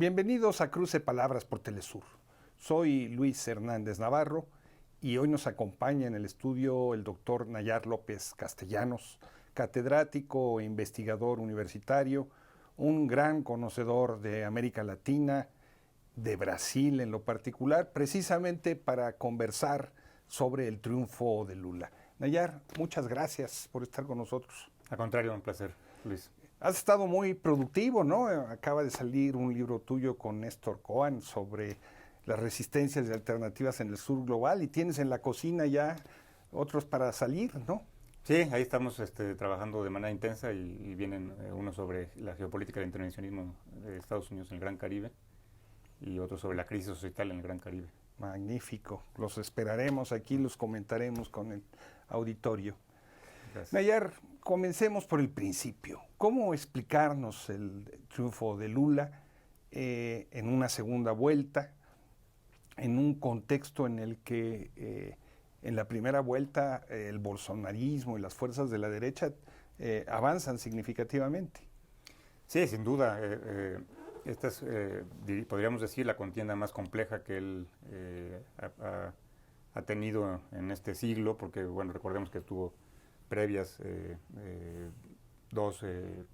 Bienvenidos a Cruce Palabras por Telesur. Soy Luis Hernández Navarro y hoy nos acompaña en el estudio el doctor Nayar López Castellanos, catedrático e investigador universitario, un gran conocedor de América Latina, de Brasil en lo particular, precisamente para conversar sobre el triunfo de Lula. Nayar, muchas gracias por estar con nosotros. Al contrario, un placer, Luis. Has estado muy productivo, ¿no? Acaba de salir un libro tuyo con Néstor Cohen sobre las resistencias y alternativas en el sur global y tienes en la cocina ya otros para salir, ¿no? Sí, ahí estamos trabajando de manera intensa y vienen uno sobre la geopolítica del intervencionismo de Estados Unidos en el Gran Caribe y otro sobre la crisis societal en el Gran Caribe. Magnífico, los esperaremos aquí, los comentaremos con el auditorio. Gracias. Nayar, comencemos por el principio. ¿Cómo explicarnos el triunfo de Lula en una segunda vuelta, en un contexto en el que en la primera vuelta el bolsonarismo y las fuerzas de la derecha avanzan significativamente? Sí, sin duda. Esta es, podríamos decir, la contienda más compleja que él ha tenido en este siglo, porque, bueno, recordemos que tuvo previas dos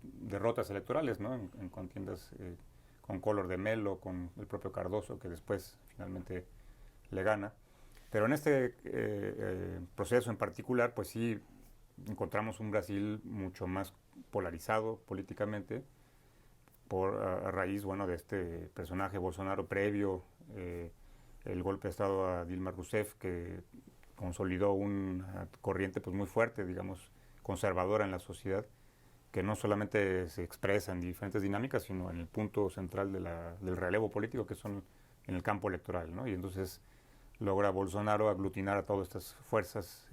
derrotas electorales, ¿no? En contiendas con Collor de Mello, con el propio Cardoso, que después finalmente le gana. Pero en este proceso en particular, pues sí encontramos un Brasil mucho más polarizado políticamente a raíz, bueno, de este personaje Bolsonaro previo, el golpe de Estado a Dilma Rousseff, que consolidó una corriente pues muy fuerte, digamos, conservadora en la sociedad, que no solamente se expresa en diferentes dinámicas, sino en el punto central del relevo político, que son en el campo electoral, ¿no? Y entonces logra Bolsonaro aglutinar a todas estas fuerzas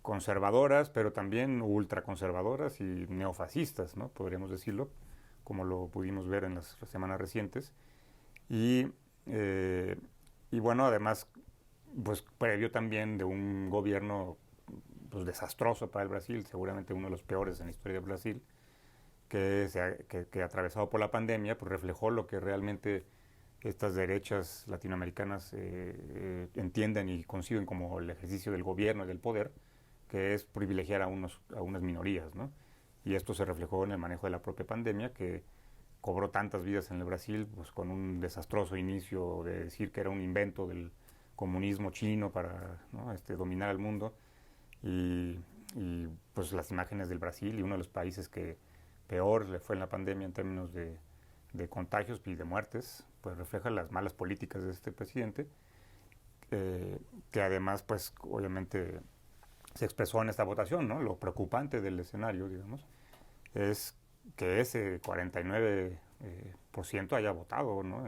conservadoras, pero también ultraconservadoras y neofascistas, ¿no? Podríamos decirlo, como lo pudimos ver en las semanas recientes. Y bueno, además, pues previo también de un gobierno pues desastroso para el Brasil, seguramente uno de los peores en la historia de Brasil, que atravesado por la pandemia, pues reflejó lo que realmente estas derechas latinoamericanas entienden y conciben como el ejercicio del gobierno y del poder, que es privilegiar a unas minorías, ¿no? Y esto se reflejó en el manejo de la propia pandemia, que cobró tantas vidas en el Brasil, pues con un desastroso inicio de decir que era un invento del comunismo chino para, ¿no?, dominar el mundo, y pues las imágenes del Brasil, y uno de los países que peor le fue en la pandemia en términos de contagios y de muertes, pues refleja las malas políticas de este presidente, que además, pues obviamente se expresó en esta votación, ¿no? Lo preocupante del escenario, digamos, es que ese 49% haya votado, ¿no?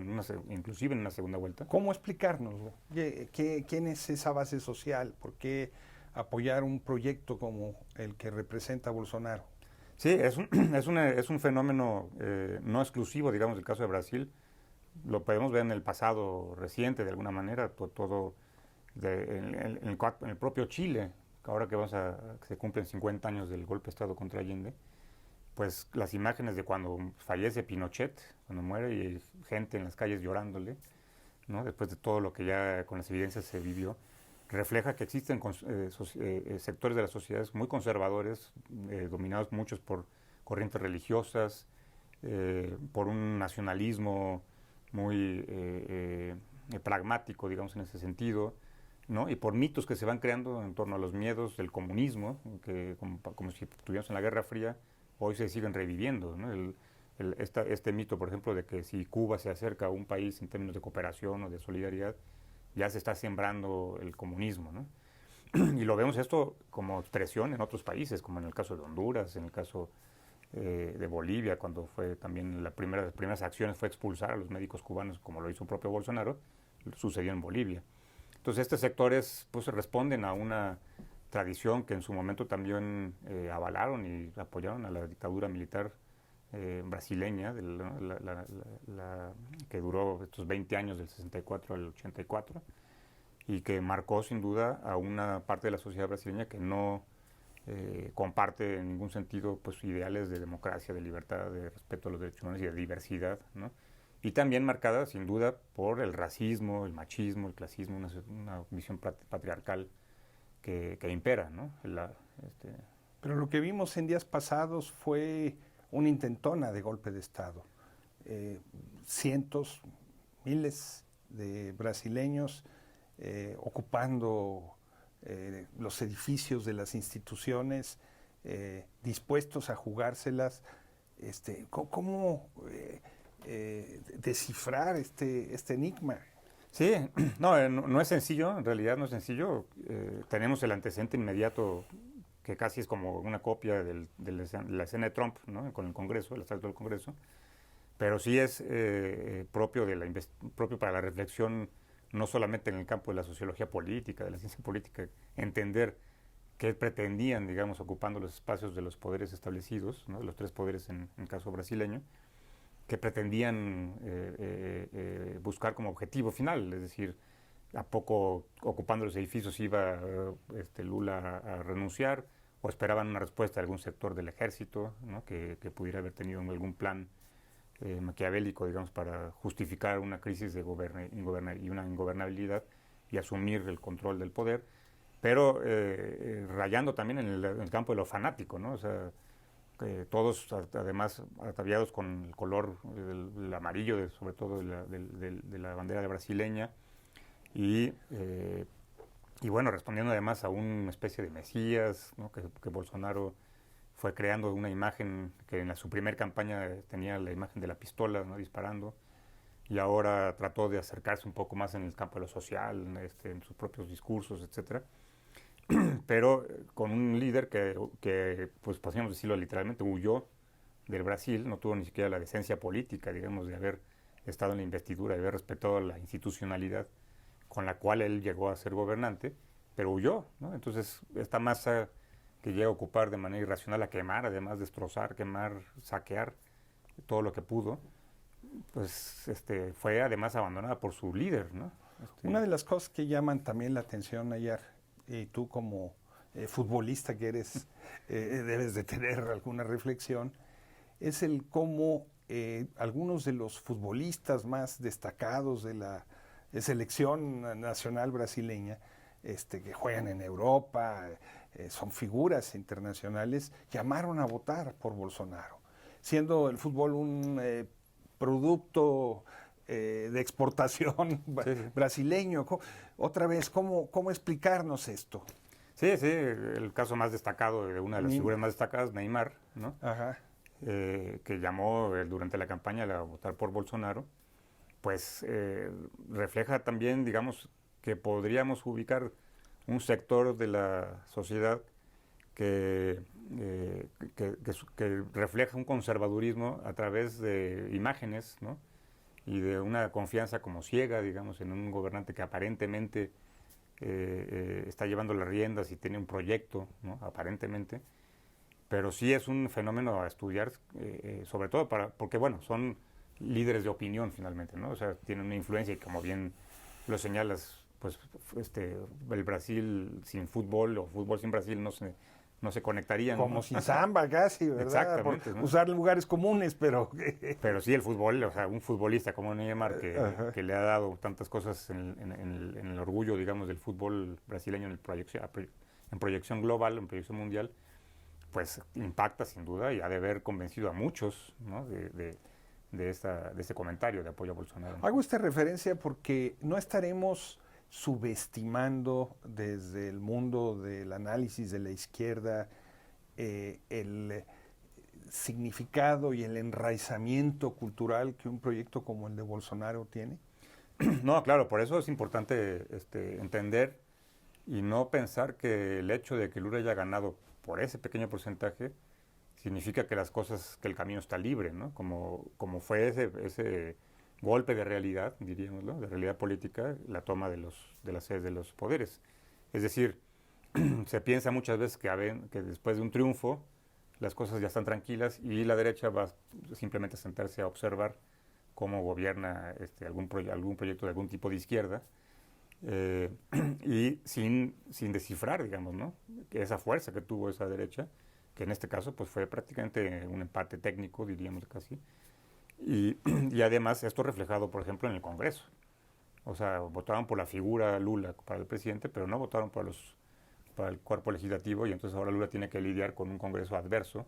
Inclusive en una segunda vuelta. ¿Cómo explicarnos? ¿Quién es esa base social? ¿Por qué apoyar un proyecto como el que representa Bolsonaro? Sí, es un fenómeno no exclusivo, digamos, del caso de Brasil. Lo podemos ver en el pasado reciente, de alguna manera, en el propio Chile, ahora que se cumplen 50 años del golpe de Estado contra Allende, pues las imágenes de cuando fallece Pinochet, cuando muere, y gente en las calles llorándole, ¿no? Después de todo lo que ya con las evidencias se vivió, refleja que existen sectores de las sociedades muy conservadores, dominados muchos por corrientes religiosas, por un nacionalismo muy pragmático, digamos, en ese sentido, ¿no? Y por mitos que se van creando en torno a los miedos del comunismo, que como si estuviéramos en la Guerra Fría, hoy se siguen reviviendo, ¿no? Este mito, por ejemplo, de que si Cuba se acerca a un país en términos de cooperación o de solidaridad, ya se está sembrando el comunismo, ¿no? Y lo vemos esto como expresión en otros países, como en el caso de Honduras, en el caso de Bolivia, cuando fue también las primeras acciones fue expulsar a los médicos cubanos, como lo hizo el propio Bolsonaro, sucedió en Bolivia. Entonces estos sectores pues responden a una tradición que en su momento también avalaron y apoyaron a la dictadura militar brasileña, que duró estos 20 años del 64 al 84, y que marcó sin duda a una parte de la sociedad brasileña que no comparte en ningún sentido pues ideales de democracia, de libertad, de respeto a los derechos humanos y de diversidad, ¿no? y también marcada, sin duda, por el racismo, el machismo, el clasismo, una visión patriarcal que impera, ¿no? Pero lo que vimos en días pasados fue una intentona de golpe de Estado. Cientos, miles de brasileños ocupando los edificios de las instituciones, dispuestos a jugárselas. ¿Cómo descifrar este enigma? Sí, no es sencillo, en realidad no es sencillo. Tenemos el antecedente inmediato que casi es como una copia de la escena de Trump, ¿no? Con el Congreso, el asalto del Congreso, pero sí es propio para la reflexión, no solamente en el campo de la sociología política, de la ciencia política, entender qué pretendían, digamos, ocupando los espacios de los poderes establecidos, ¿no? De los tres poderes en el caso brasileño, que pretendían buscar como objetivo final, es decir, a poco ocupando los edificios iba Lula a renunciar, o esperaban una respuesta de algún sector del ejército, ¿no? que pudiera haber tenido algún plan maquiavélico, digamos, para justificar una crisis de y una ingobernabilidad y asumir el control del poder, pero rayando también en el campo de lo fanático, ¿no? O sea, todos además ataviados con el color el amarillo, sobre todo de la bandera brasileña, y bueno, respondiendo además a una especie de mesías, ¿no? que Bolsonaro fue creando una imagen que en su primer campaña tenía la imagen de la pistola, ¿no? Disparando, y ahora trató de acercarse un poco más en el campo de lo social, en sus propios discursos, etcétera. Pero con un líder que, pues podríamos decirlo literalmente, huyó del Brasil, no tuvo ni siquiera la decencia política, digamos, de haber estado en la investidura, de haber respetado la institucionalidad con la cual él llegó a ser gobernante, pero huyó, ¿no? Entonces, esta masa que llega a ocupar de manera irracional, a quemar, además destrozar, quemar, saquear todo lo que pudo, pues fue además abandonada por su líder, ¿no? Una de las cosas que llaman también la atención, Nayar, y tú como futbolista que eres, debes de tener alguna reflexión, es el cómo algunos de los futbolistas más destacados de la selección nacional brasileña, que juegan en Europa, son figuras internacionales, llamaron a votar por Bolsonaro, siendo el fútbol un producto de exportación brasileño. Otra vez, ¿cómo explicarnos esto? Sí, el caso más destacado de una de las figuras más destacadas, Neymar, ¿no? Ajá. Que llamó durante la campaña a votar por Bolsonaro, pues refleja también, digamos, que podríamos ubicar un sector de la sociedad que refleja un conservadurismo a través de imágenes, ¿no? Y de una confianza como ciega, digamos, en un gobernante que aparentemente está llevando las riendas y tiene un proyecto, ¿no? Aparentemente, pero sí es un fenómeno a estudiar, sobre todo porque, bueno, son líderes de opinión finalmente, ¿no? O sea, tienen una influencia y como bien lo señalas, pues el Brasil sin fútbol o fútbol sin Brasil no se conectarían. Como ¿no? sin samba casi, ¿verdad? Exactamente. Por ¿no? usar lugares comunes, pero... Pero sí el fútbol, o sea, un futbolista como Neymar que le ha dado tantas cosas en el orgullo, digamos, del fútbol brasileño en proyección global, en proyección mundial, pues impacta sin duda y ha de haber convencido a muchos, ¿no? de este comentario de apoyo a Bolsonaro. Hago esta referencia porque no estaremos subestimando desde el mundo del análisis de la izquierda el significado y el enraizamiento cultural que un proyecto como el de Bolsonaro tiene. No, claro, por eso es importante entender y no pensar que el hecho de que Lula haya ganado por ese pequeño porcentaje significa que que el camino está libre, ¿no? Como fue ese golpe de realidad, diríamoslo, de realidad política, la toma de las sedes de los poderes. Es decir, se piensa muchas veces que después de un triunfo las cosas ya están tranquilas y la derecha va simplemente a sentarse a observar cómo gobierna algún proyecto de algún tipo de izquierda y sin descifrar, digamos, ¿no? Esa fuerza que tuvo esa derecha, que en este caso pues fue prácticamente un empate técnico, diríamos casi, Y además esto reflejado, por ejemplo, en el Congreso. O sea, votaron por la figura Lula para el presidente, pero no votaron para el cuerpo legislativo, y entonces ahora Lula tiene que lidiar con un Congreso adverso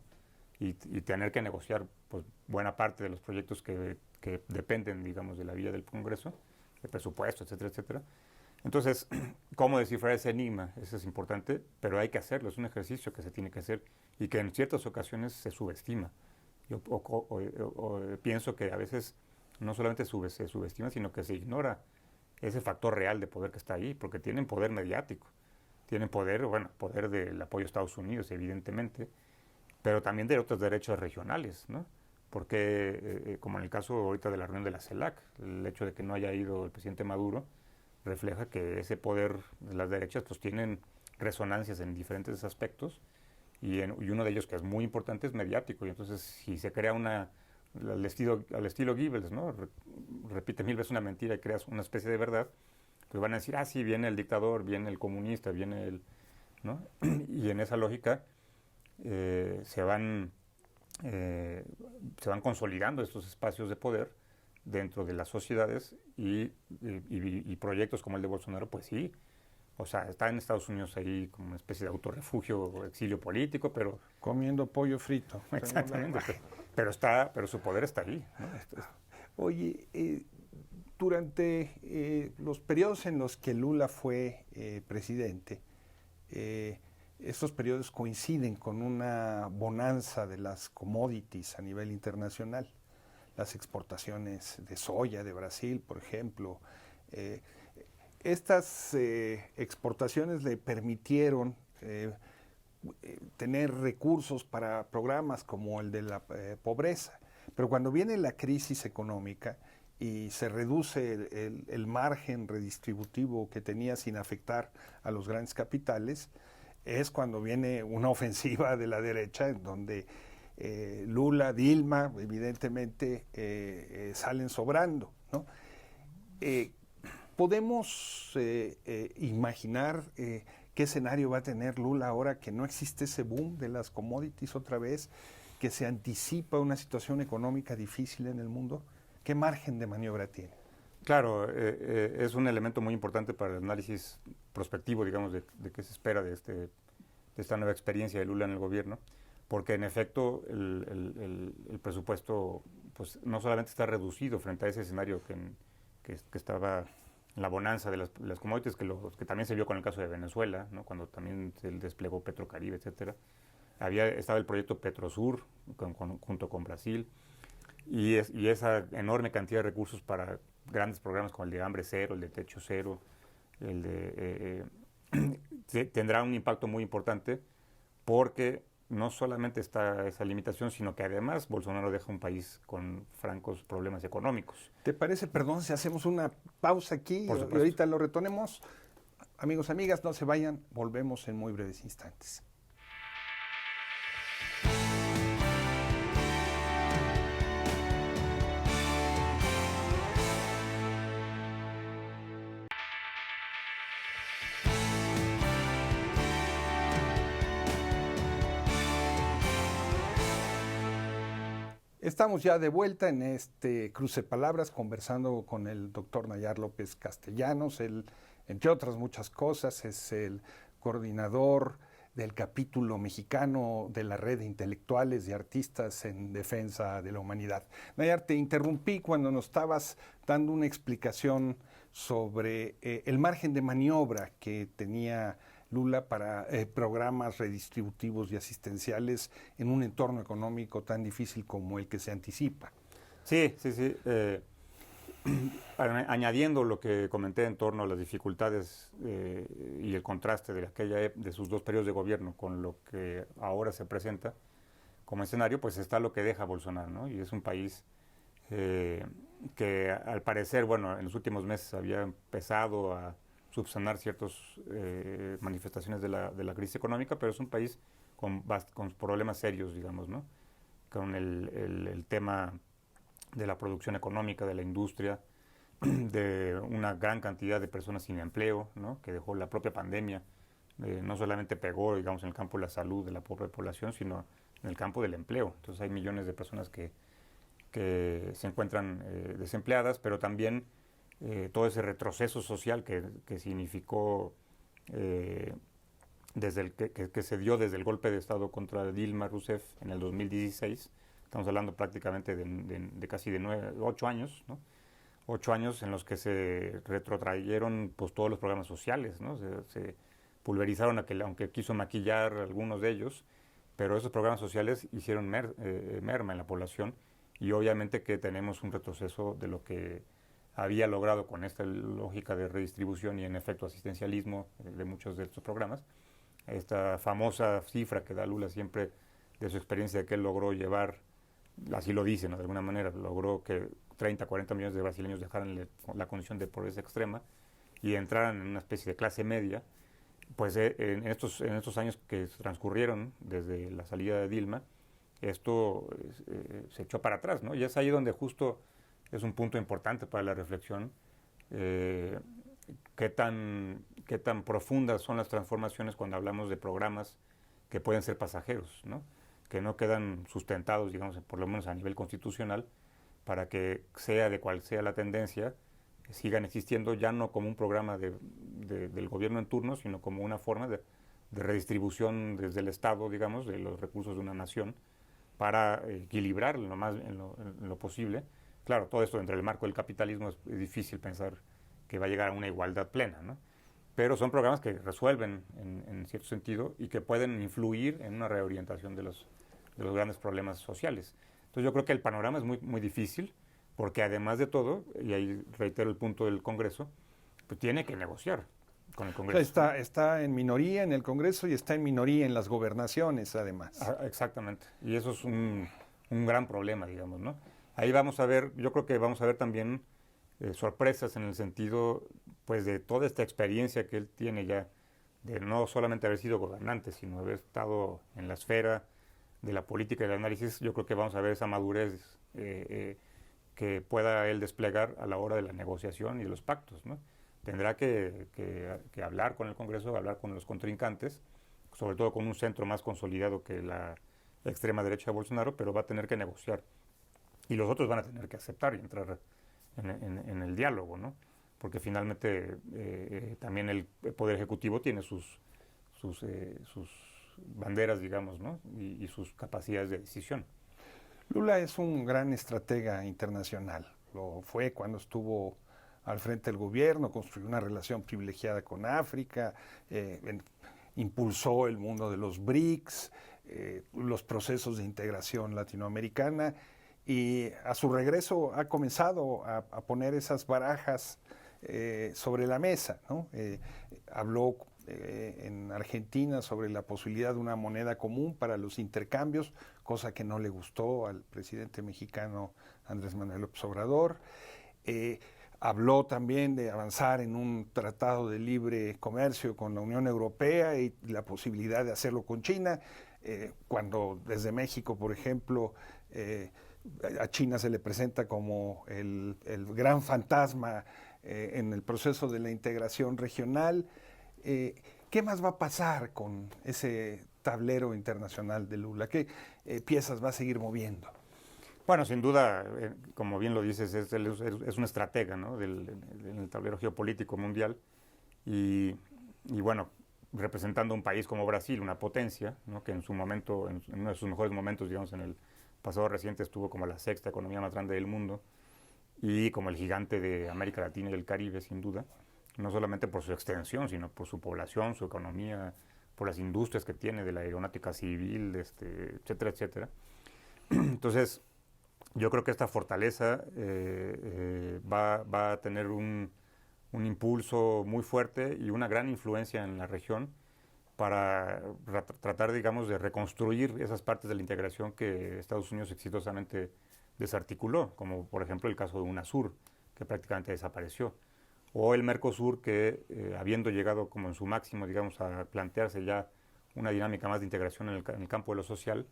y tener que negociar pues, buena parte de los proyectos que dependen, digamos, de la vida del Congreso, de presupuesto, etcétera, etcétera. Entonces, ¿cómo descifrar ese enigma? Eso es importante, pero hay que hacerlo, es un ejercicio que se tiene que hacer y que en ciertas ocasiones se subestima. Yo pienso que a veces no solamente se subestima, sino que se ignora ese factor real de poder que está ahí, porque tienen poder mediático, tienen poder, bueno, poder del apoyo a Estados Unidos, evidentemente, pero también de otros derechos regionales, ¿no? Porque, como en el caso ahorita de la reunión de la CELAC, el hecho de que no haya ido el presidente Maduro refleja que ese poder de las derechas pues tienen resonancias en diferentes aspectos y uno de ellos que es muy importante es mediático, y entonces si se crea al estilo Goebbels, ¿no? Repite 1000 veces una mentira y creas una especie de verdad, pues van a decir, sí, viene el dictador, viene el comunista, viene el... ¿no? Y en esa lógica se van consolidando estos espacios de poder dentro de las sociedades y proyectos como el de Bolsonaro, pues sí, o sea, está en Estados Unidos ahí como una especie de autorrefugio o exilio político, pero... Comiendo pollo frito. Exactamente, pero su poder está ahí, ¿no? Oye, durante los periodos en los que Lula fue presidente, estos periodos coinciden con una bonanza de las commodities a nivel internacional. Las exportaciones de soya de Brasil, por ejemplo. Estas exportaciones le permitieron tener recursos para programas como el de la pobreza. Pero cuando viene la crisis económica y se reduce el margen redistributivo que tenía sin afectar a los grandes capitales, es cuando viene una ofensiva de la derecha en donde Lula, Dilma, evidentemente salen sobrando, ¿no? ¿Podemos imaginar qué escenario va a tener Lula ahora que no existe ese boom de las commodities otra vez, que se anticipa una situación económica difícil en el mundo? ¿Qué margen de maniobra tiene? Claro, es un elemento muy importante para el análisis prospectivo, digamos, de qué se espera de esta nueva experiencia de Lula en el gobierno, porque en efecto el presupuesto pues, no solamente está reducido frente a ese escenario que estaba la bonanza de las commodities, que también se vio con el caso de Venezuela, ¿no? Cuando también se desplegó Petrocaribe, etcétera. Estaba el proyecto Petrosur junto con Brasil, y esa enorme cantidad de recursos para grandes programas como el de Hambre Cero, el de Techo Cero, tendrá un impacto muy importante, porque no solamente está esa limitación, sino que además Bolsonaro deja un país con francos problemas económicos. ¿Te parece, perdón, si hacemos una pausa aquí y ahorita lo retomemos? Amigos, amigas, no se vayan, volvemos en muy breves instantes. Estamos ya de vuelta en este cruce de palabras conversando con el doctor Nayar López Castellanos. Él, entre otras muchas cosas, es el coordinador del capítulo mexicano de la Red de Intelectuales y Artistas en Defensa de la Humanidad. Nayar, te interrumpí cuando nos estabas dando una explicación sobre el margen de maniobra que tenía Lula para programas redistributivos y asistenciales en un entorno económico tan difícil como el que se anticipa. Sí. Añadiendo lo que comenté en torno a las dificultades y el contraste de sus dos periodos de gobierno con lo que ahora se presenta como escenario, pues está lo que deja Bolsonaro, ¿no? Y es un país que al parecer, bueno, en los últimos meses había empezado a subsanar ciertas manifestaciones de la crisis económica, pero es un país con problemas serios, digamos, ¿no? Con el tema de la producción económica, de la industria, de una gran cantidad de personas sin empleo, ¿no? Que dejó la propia pandemia. No solamente pegó, digamos, en el campo de la salud de la pobre población, sino en el campo del empleo. Entonces hay millones de personas que que se encuentran desempleadas, pero también todo ese retroceso social que significó que se dio desde el golpe de Estado contra Dilma Rousseff en el 2016. Estamos hablando prácticamente de casi de 8 años, ¿no? 8 años en los que se retrotrayeron pues, todos los programas sociales, ¿no? Se pulverizaron, aunque quiso maquillar algunos de ellos, pero esos programas sociales hicieron merma en la población, y obviamente que tenemos un retroceso de lo que había logrado con esta lógica de redistribución y en efecto asistencialismo de muchos de estos programas. Esta famosa cifra que da Lula siempre de su experiencia de que él logró llevar, así lo dice, ¿no? De alguna manera, logró que 30, 40 millones de brasileños dejaran la condición de pobreza extrema y entraran en una especie de clase media. Pues en estos años que transcurrieron desde la salida de Dilma, esto se echó para atrás, ¿no? Y es ahí donde justo es un punto importante para la reflexión, qué tan profundas son las transformaciones cuando hablamos de programas que pueden ser pasajeros, ¿no? Que no quedan sustentados, digamos, por lo menos a nivel constitucional, para que sea de cual sea la tendencia, sigan existiendo ya no como un programa del gobierno en turno, sino como una forma de redistribución desde el Estado, digamos, de los recursos de una nación, para equilibrar en lo posible. Claro, todo esto dentro del marco del capitalismo es difícil pensar que va a llegar a una igualdad plena, ¿no? Pero son programas que resuelven en cierto sentido y que pueden influir en una reorientación de los grandes problemas sociales. Entonces yo creo que el panorama es muy, muy difícil, porque además de todo, y ahí reitero el punto del Congreso, pues tiene que negociar con el Congreso. Está en minoría en el Congreso y está en minoría en las gobernaciones, además. Exactamente. Y eso es un gran problema, digamos, ¿no? Ahí vamos a ver, yo creo que vamos a ver también sorpresas en el sentido, pues, de toda esta experiencia que él tiene ya, de no solamente haber sido gobernante, sino haber estado en la esfera de la política y del análisis. Yo creo que vamos a ver esa madurez que pueda él desplegar a la hora de la negociación y de los pactos, ¿no? Tendrá que hablar con el Congreso, hablar con los contrincantes, sobre todo con un centro más consolidado que la extrema derecha de Bolsonaro, pero va a tener que negociar. Y los otros van a tener que aceptar y entrar en el diálogo, ¿no? Porque finalmente también el Poder Ejecutivo tiene sus banderas, digamos, ¿no? Y sus capacidades de decisión. Lula es un gran estratega internacional. Lo fue cuando estuvo al frente del gobierno, construyó una relación privilegiada con África, impulsó el mundo de los BRICS, los procesos de integración latinoamericana, y a su regreso ha comenzado a poner esas barajas sobre la mesa, ¿no? Habló en Argentina sobre la posibilidad de una moneda común para los intercambios, cosa que no le gustó al presidente mexicano Andrés Manuel López Obrador. Habló también de avanzar en un tratado de libre comercio con la Unión Europea y la posibilidad de hacerlo con China, cuando desde México, por ejemplo, a China se le presenta como el gran fantasma en el proceso de la integración regional. ¿Qué más va a pasar con ese tablero internacional de Lula? ¿Qué piezas va a seguir moviendo? Bueno, sin duda, como bien lo dices, es un estratega, ¿no? del tablero geopolítico mundial y bueno, representando un país como Brasil, una potencia, ¿no? Que en su momento, en uno de sus mejores momentos, digamos, en el pasado reciente, estuvo como la sexta economía más grande del mundo y como el gigante de América Latina y el Caribe, sin duda, no solamente por su extensión, sino por su población, su economía, por las industrias que tiene de la aeronáutica civil, etcétera, etcétera. Entonces, yo creo que esta fortaleza va a tener un impulso muy fuerte y una gran influencia en la región para tratar, digamos, de reconstruir esas partes de la integración que Estados Unidos exitosamente desarticuló, como por ejemplo el caso de UNASUR, que prácticamente desapareció, o el Mercosur, que habiendo llegado como en su máximo, digamos, a plantearse ya una dinámica más de integración en el campo de lo social,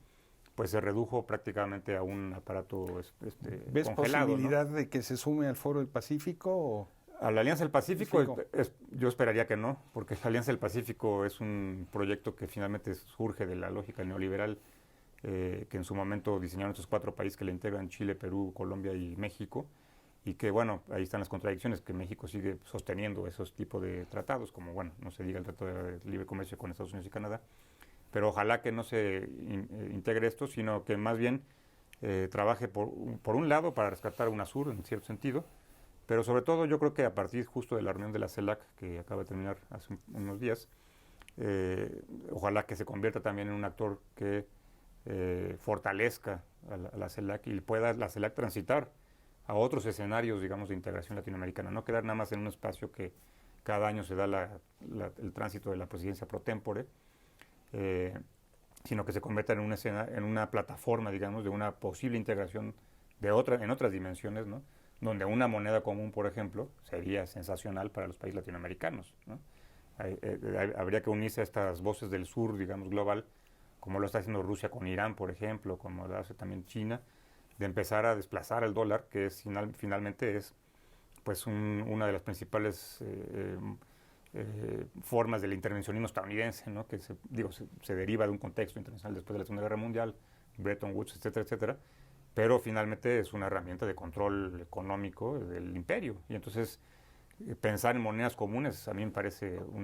pues se redujo prácticamente a un aparato ¿Ves congelado, posibilidad, ¿no? de que se sume al Foro del Pacífico? ¿O? A la Alianza del Pacífico yo esperaría que no, porque la Alianza del Pacífico es un proyecto que finalmente surge de la lógica neoliberal que en su momento diseñaron estos 4 países que le integran: Chile, Perú, Colombia y México, y que, bueno, ahí están las contradicciones, que México sigue sosteniendo esos tipos de tratados, como, bueno, no se diga el Tratado de Libre Comercio con Estados Unidos y Canadá, pero ojalá que no se integre esto, sino que más bien trabaje por un lado para rescatar UNASUR en cierto sentido, pero sobre todo yo creo que a partir justo de la reunión de la CELAC, que acaba de terminar hace unos días, ojalá que se convierta también en un actor que fortalezca a la CELAC y pueda la CELAC transitar a otros escenarios, digamos, de integración latinoamericana, no quedar nada más en un espacio que cada año se da el tránsito de la presidencia pro tempore, sino que se convierta en una plataforma, digamos, de una posible integración en otras dimensiones, ¿no? Donde una moneda común, por ejemplo, sería sensacional para los países latinoamericanos, ¿no? Habría que unirse a estas voces del sur, digamos, global, como lo está haciendo Rusia con Irán, por ejemplo, como lo hace también China, de empezar a desplazar el dólar, que finalmente es pues una de las principales formas del intervencionismo estadounidense, ¿no? Que se deriva de un contexto internacional después de la Segunda Guerra Mundial, Bretton Woods, etcétera, etcétera, pero finalmente es una herramienta de control económico del imperio. Y entonces pensar en monedas comunes a mí me parece un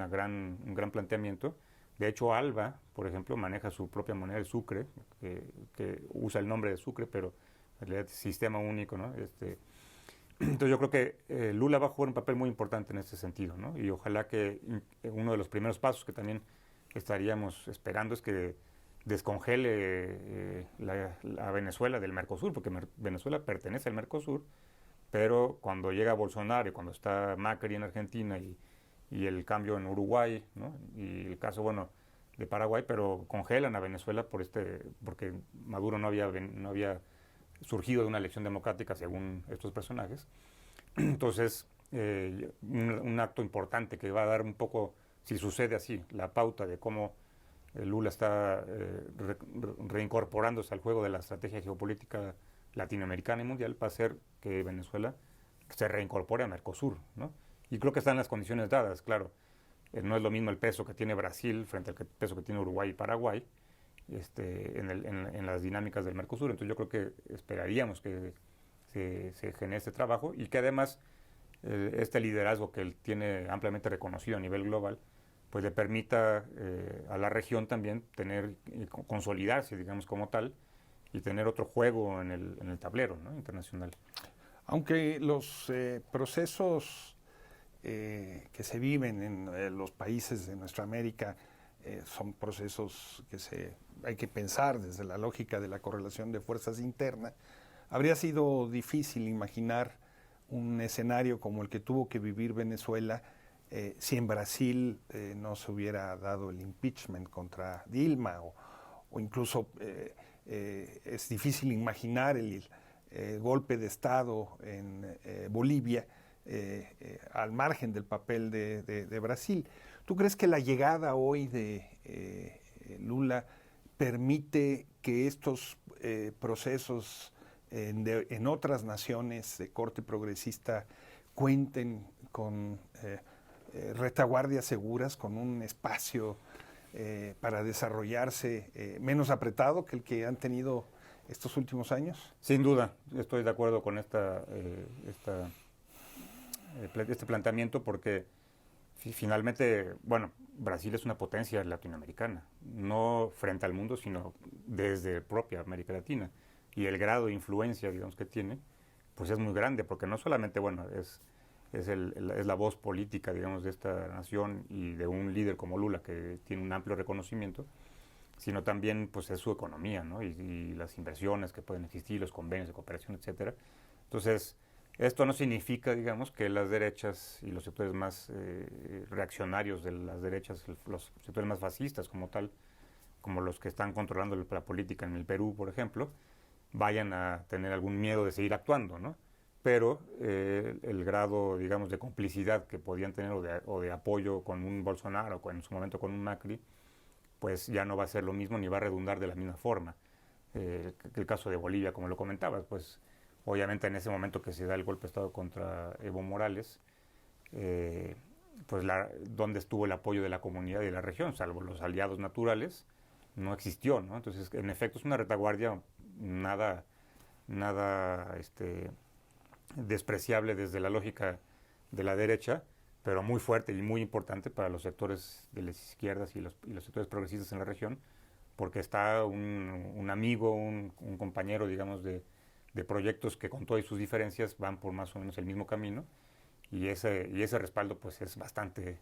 gran planteamiento. De hecho, ALBA, por ejemplo, maneja su propia moneda, el sucre, que usa el nombre de sucre, pero en realidad es sistema único, ¿no? Entonces yo creo que Lula va a jugar un papel muy importante en este sentido, ¿no? Y ojalá que uno de los primeros pasos que también estaríamos esperando es que descongele a Venezuela del Mercosur, porque Venezuela pertenece al Mercosur, pero cuando llega Bolsonaro y cuando está Macri en Argentina y el cambio en Uruguay, ¿no? Y el caso, bueno, de Paraguay, pero congelan a Venezuela porque Maduro no había surgido de una elección democrática según estos personajes. Entonces, un acto importante que va a dar un poco, si sucede así, la pauta de cómo Lula está reincorporándose al juego de la estrategia geopolítica latinoamericana y mundial, va a hacer que Venezuela se reincorpore a Mercosur, ¿no? Y creo que están las condiciones dadas, claro. No es lo mismo el peso que tiene Brasil frente al peso que tiene Uruguay y Paraguay, en las dinámicas del Mercosur. Entonces yo creo que esperaríamos que se genere este trabajo y que además este liderazgo que él tiene ampliamente reconocido a nivel global, pues le permita a la región también consolidarse, digamos, como tal, y tener otro juego en el tablero, ¿no? Internacional. Aunque los procesos que se viven en los países de nuestra América son procesos que hay que pensar desde la lógica de la correlación de fuerzas interna, habría sido difícil imaginar un escenario como el que tuvo que vivir Venezuela si en Brasil no se hubiera dado el impeachment contra Dilma o incluso es difícil imaginar el golpe de Estado en Bolivia al margen del papel de Brasil. ¿Tú crees que la llegada hoy de Lula permite que estos procesos en otras naciones de corte progresista cuenten con retaguardias seguras, con un espacio para desarrollarse menos apretado que el que han tenido estos últimos años? Sin duda, estoy de acuerdo con este planteamiento porque finalmente, bueno, Brasil es una potencia latinoamericana, no frente al mundo, sino desde propia América Latina. Y el grado de influencia, digamos, que tiene, pues es muy grande, porque no solamente, bueno, es la voz política, digamos, de esta nación y de un líder como Lula, que tiene un amplio reconocimiento, sino también, pues, es su economía, ¿no? Y las inversiones que pueden existir, los convenios de cooperación, etcétera. Entonces, esto no significa, digamos, que las derechas y los sectores más reaccionarios de las derechas, los sectores más fascistas como tal, como los que están controlando la política en el Perú, por ejemplo, vayan a tener algún miedo de seguir actuando, ¿no? Pero el grado, digamos, de complicidad que podían tener o de apoyo con un Bolsonaro o en su momento con un Macri, pues ya no va a ser lo mismo ni va a redundar de la misma forma. El caso de Bolivia, como lo comentabas, pues obviamente en ese momento que se da el golpe de Estado contra Evo Morales, pues ¿dónde estuvo el apoyo de la comunidad y de la región? Salvo los aliados naturales, no existió, ¿no? Entonces, en efecto, es una retaguardia nada despreciable desde la lógica de la derecha, pero muy fuerte y muy importante para los sectores de las izquierdas y los sectores progresistas en la región, porque está un amigo, un compañero, digamos, de proyectos que con todas sus diferencias van por más o menos el mismo camino, y ese respaldo pues es bastante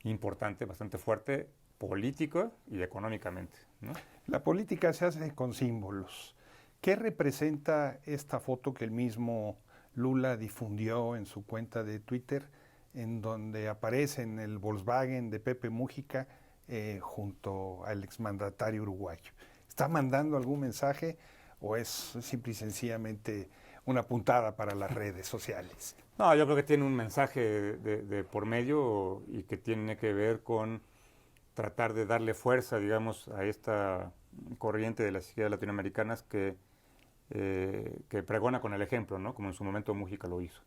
importante, bastante fuerte, político y económicamente, ¿no? La política se hace con símbolos. ¿Qué representa esta foto que el mismo Lula difundió en su cuenta de Twitter, en donde aparece en el Volkswagen de Pepe Mújica junto al exmandatario uruguayo? ¿Está mandando algún mensaje o es simple y sencillamente una puntada para las redes sociales? No, yo creo que tiene un mensaje de por medio y que tiene que ver con tratar de darle fuerza, digamos, a esta corriente de las izquierdas latinoamericanas que pregona con el ejemplo, ¿no? Como en su momento Mújica lo hizo.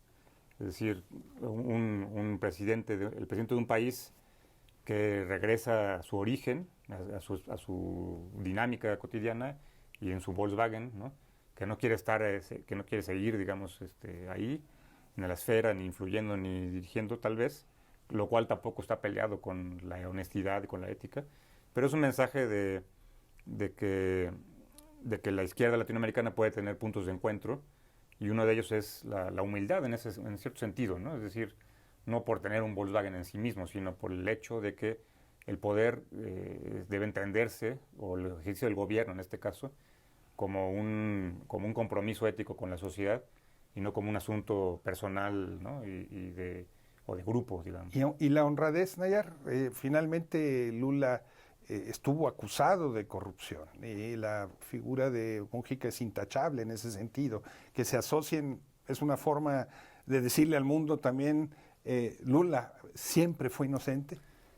Es decir, el presidente de un país que regresa a su origen, a su dinámica cotidiana y en su Volkswagen, ¿no? Que no quiere que no quiere seguir, digamos, ahí, en la esfera, ni influyendo, ni dirigiendo tal vez, lo cual tampoco está peleado con la honestidad y con la ética, pero es un mensaje de que la izquierda latinoamericana puede tener puntos de encuentro, y uno de ellos es la humildad en cierto sentido, ¿no? Es decir, no por tener un Volkswagen en sí mismo, sino por el hecho de que el poder debe entenderse, o el ejercicio del gobierno en este caso, como un compromiso ético con la sociedad y no como un asunto personal, ¿no? o de grupo, digamos. Y la honradez, Nayar, finalmente Lula estuvo acusado de corrupción y la figura de Mújica es intachable en ese sentido. Que se asocien es una forma de decirle al mundo también, Lula siempre fue inocente.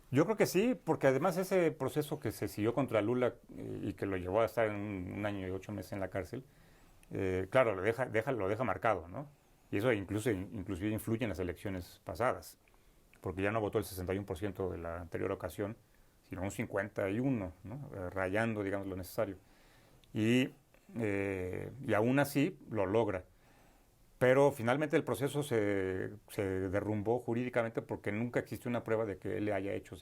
Yo creo que sí, porque además ese proceso que se siguió contra Lula y que lo llevó a estar en un año y 8 meses en la cárcel, claro, lo deja marcado, ¿no? Y eso inclusive influye en las elecciones pasadas, porque ya no votó el 61% de la anterior ocasión, sino un 51%, ¿no? Rayando, digamos, lo necesario. Y aún así lo logra. Pero finalmente el proceso se derrumbó jurídicamente porque nunca existió una prueba de que él le haya hecho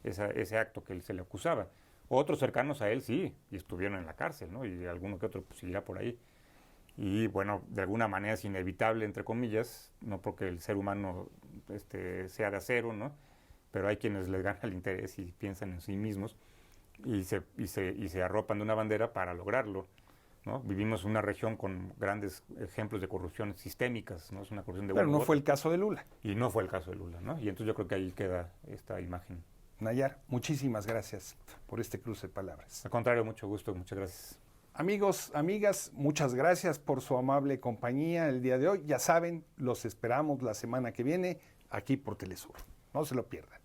ese acto que se le acusaba. Otros cercanos a él sí, y estuvieron en la cárcel, ¿no? Y alguno que otro pues, seguirá por ahí. Y bueno, de alguna manera es inevitable, entre comillas, no porque el ser humano sea de acero, ¿no? Pero hay quienes les gana el interés y piensan en sí mismos y se arropan de una bandera para lograrlo, ¿no? Vivimos en una región con grandes ejemplos de corrupción sistémicas, ¿no? Es una corrupción de Pero no fue el caso de Lula. Y no fue el caso de Lula, ¿no? Y entonces yo creo que ahí queda esta imagen. Nayar, muchísimas gracias por este cruce de palabras. Al contrario, mucho gusto, muchas gracias. Amigos, amigas, muchas gracias por su amable compañía el día de hoy. Ya saben, los esperamos la semana que viene aquí por Telesur. No se lo pierdan.